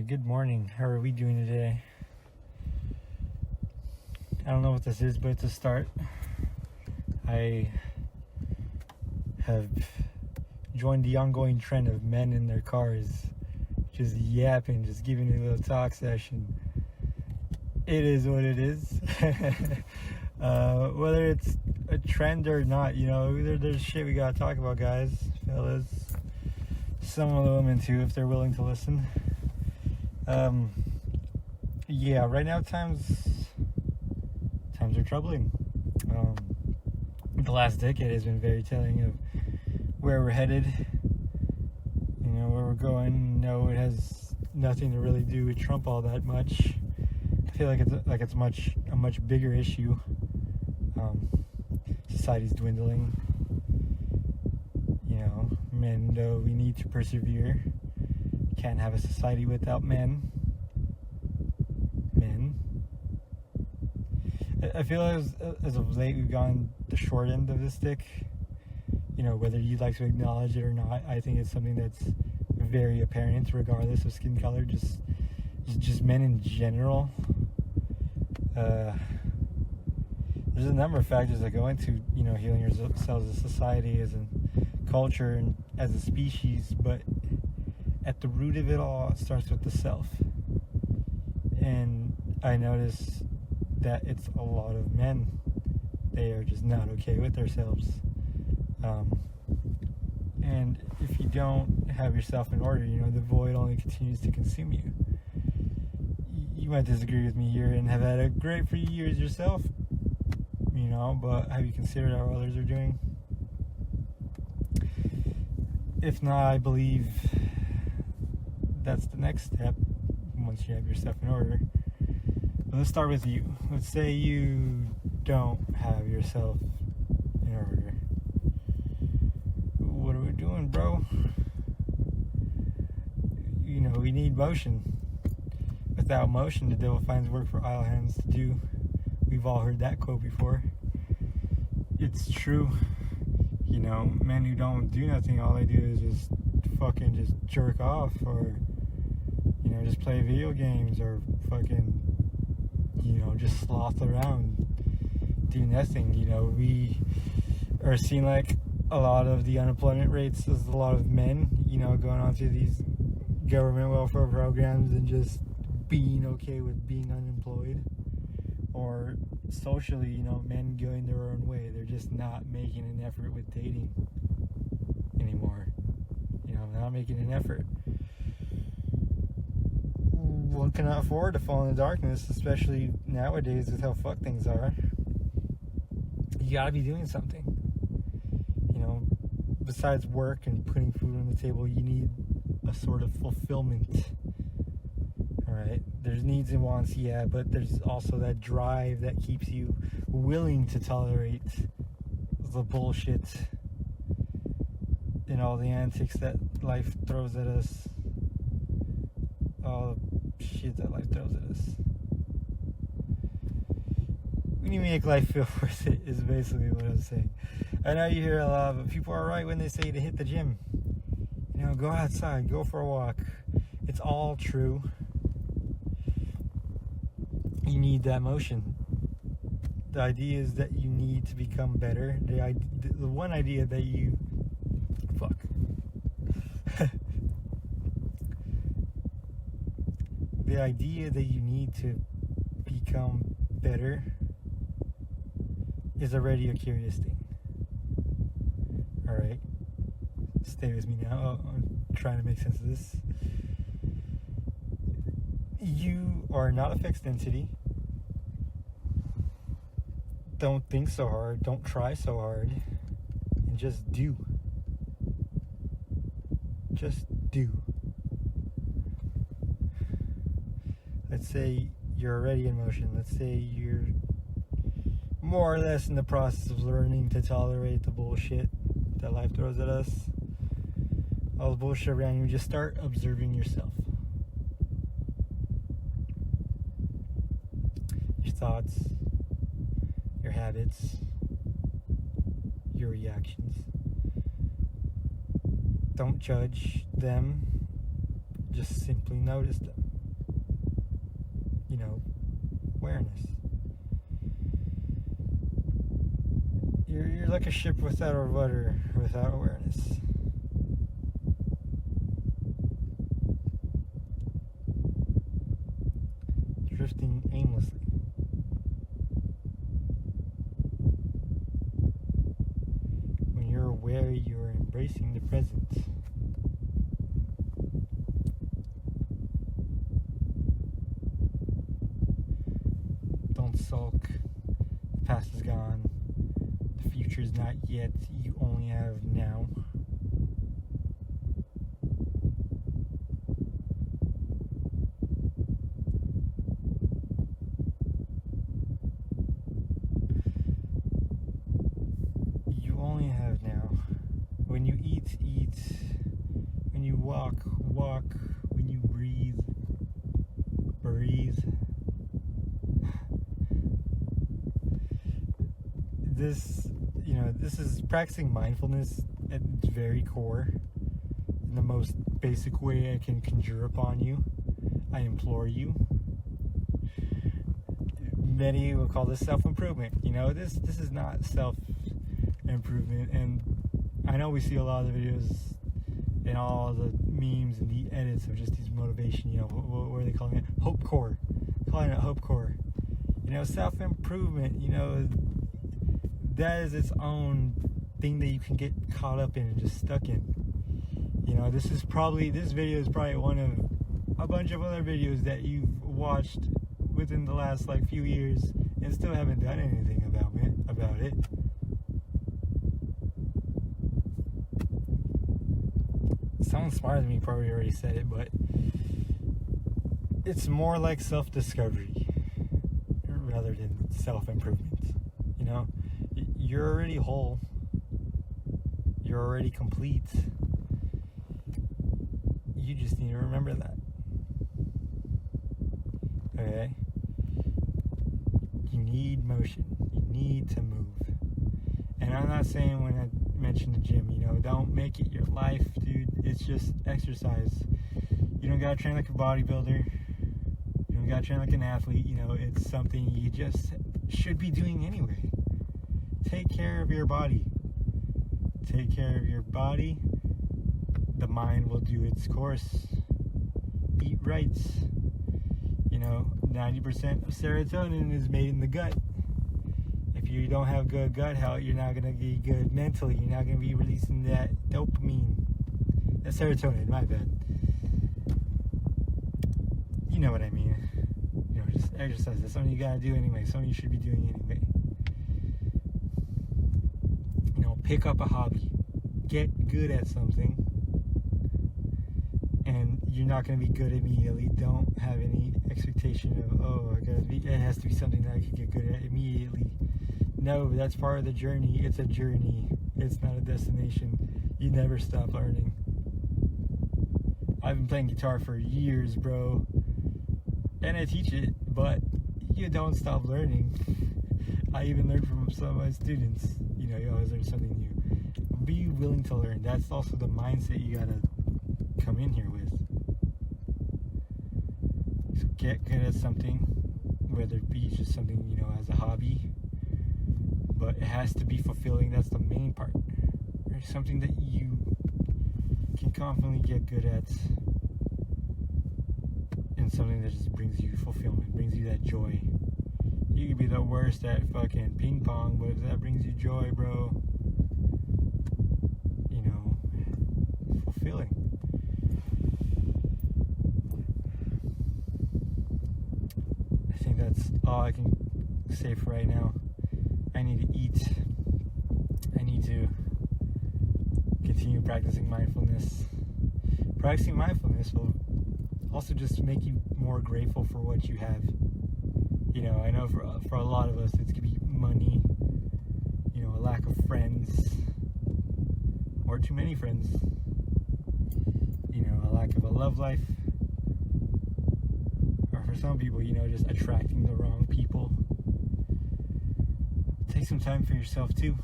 Alright, good morning. How are we doing today? I don't know what this is, but it's a start. I have joined the ongoing trend of men in their cars just yapping, just giving a little talk session. It is what it is. Whether it's a trend or not, there's shit we gotta talk about, guys, fellas. Some of the women too, if they're willing to listen. Right now times are troubling. The last decade has been very telling of where we're headed, where we're going. No, it has nothing to really do with Trump all that much. I feel like it's a much bigger issue. Society's dwindling. Men, though, we need to persevere. Can't have a society without men. I feel as of late we've gone the short end of the stick. Whether you'd like to acknowledge it or not, I think it's something that's very apparent regardless of skin color. Just men in general. There's a number of factors that go into healing yourselves as a society, as a culture, and as a species, but at the root of it all, it starts with the self. And I notice that it's a lot of men. They are just not okay with themselves. And if you don't have yourself in order, the void only continues to consume you. You might disagree with me here and have had a great few years yourself, but have you considered how others are doing? If not, I believe that's the next step once you have yourself in order. But let's start with you. Let's say you don't have yourself in order. What are we doing, bro? We need motion. Without motion, the devil finds work for idle hands to do. We've all heard that quote before. It's true. Men who don't do nothing, all they do is just jerk off, or just play video games, or just sloth around, do nothing. We are seeing like a lot of the unemployment rates is a lot of men, going on to these government welfare programs and just being okay with being unemployed. Or socially, men going their own way. They're just not making an effort with dating anymore. Not making an effort. One cannot afford to fall into darkness, especially nowadays with how fucked things are. You gotta be doing something. Besides work and putting food on the table, you need a sort of fulfillment. Alright, there's needs and wants, yeah, but there's also that drive that keeps you willing to tolerate the bullshit and all the antics that life throws at us. All the shit that life throws at us. We need to make life feel worth it, is basically what I'm saying. I know you hear a lot, but people are right when they say to hit the gym. Go outside, go for a walk. It's all true. You need that motion. The idea is that you need to become better. The one idea that you... Fuck. The idea that you need to become better is already a curious thing. Alright? Stay with me now. I'm trying to make sense of this. You are not a fixed entity. Don't think so hard. Don't try so hard. And just do. Just do. Let's say you're already in motion. Let's say you're more or less in the process of learning to tolerate the bullshit that life throws at us. All the bullshit around you. Just start observing yourself. Your thoughts, your habits, your reactions. Don't judge them, just simply notice them. awareness. You're like a ship without a rudder, without awareness. Drifting aimlessly. When you're aware, you're embracing the present. Don't sulk. The past is gone. The future is not yet. You only have now. You only have now. When you eat, eat. When you walk, walk. When you breathe, breathe. This is practicing mindfulness at its very core, in the most basic way I can conjure upon you. I implore you. Many will call this self-improvement. This is not self-improvement, and I know we see a lot of the videos and all the memes and the edits of just these motivation, what are they calling it? Hope core. Calling it hope core. Self-improvement, that is its own thing that you can get caught up in and just stuck in. This video is probably one of a bunch of other videos that you've watched within the last few years and still haven't done anything about it. Someone smarter than me probably already said it, but it's more like self-discovery rather than self-improvement. You're already whole. You're already complete. You just need to remember that. Okay? You need motion. You need to move. And I'm not saying when I mention the gym, don't make it your life, dude. It's just exercise. You don't gotta train like a bodybuilder. You don't gotta train like an athlete. It's something you just should be doing anyway. Take care of your body. Take care of your body. The mind will do its course. Eat right. 90% of serotonin is made in the gut. If you don't have good gut health, you're not going to be good mentally. You're not going to be releasing that dopamine. That's serotonin, my bad. You know what I mean. Just exercise. That's something you got to do anyway. Something you should be doing anyway. Pick up a hobby. Get good at something. And you're not going to be good immediately. Don't have any expectation of, it has to be something that I could get good at immediately. No, that's part of the journey. It's a journey. It's not a destination. You never stop learning. I've been playing guitar for years, bro. And I teach it, but you don't stop learning. I even learned from some of my students. You always learn something new. Be willing to learn. That's also the mindset you gotta come in here with. So get good at something, whether it be just something, as a hobby. But it has to be fulfilling. That's the main part. There's something that you can confidently get good at. And something that just brings you fulfillment, brings you that joy. You could be the worst at fucking ping pong, but if that brings you joy, bro, fulfilling. I think that's all I can say for right now. I need to eat. I need to continue practicing mindfulness. Practicing mindfulness will also just make you more grateful for what you have. I know for a lot of us, it's gonna be money, a lack of friends, or too many friends, a lack of a love life, or for some people, just attracting the wrong people. Take some time for yourself too.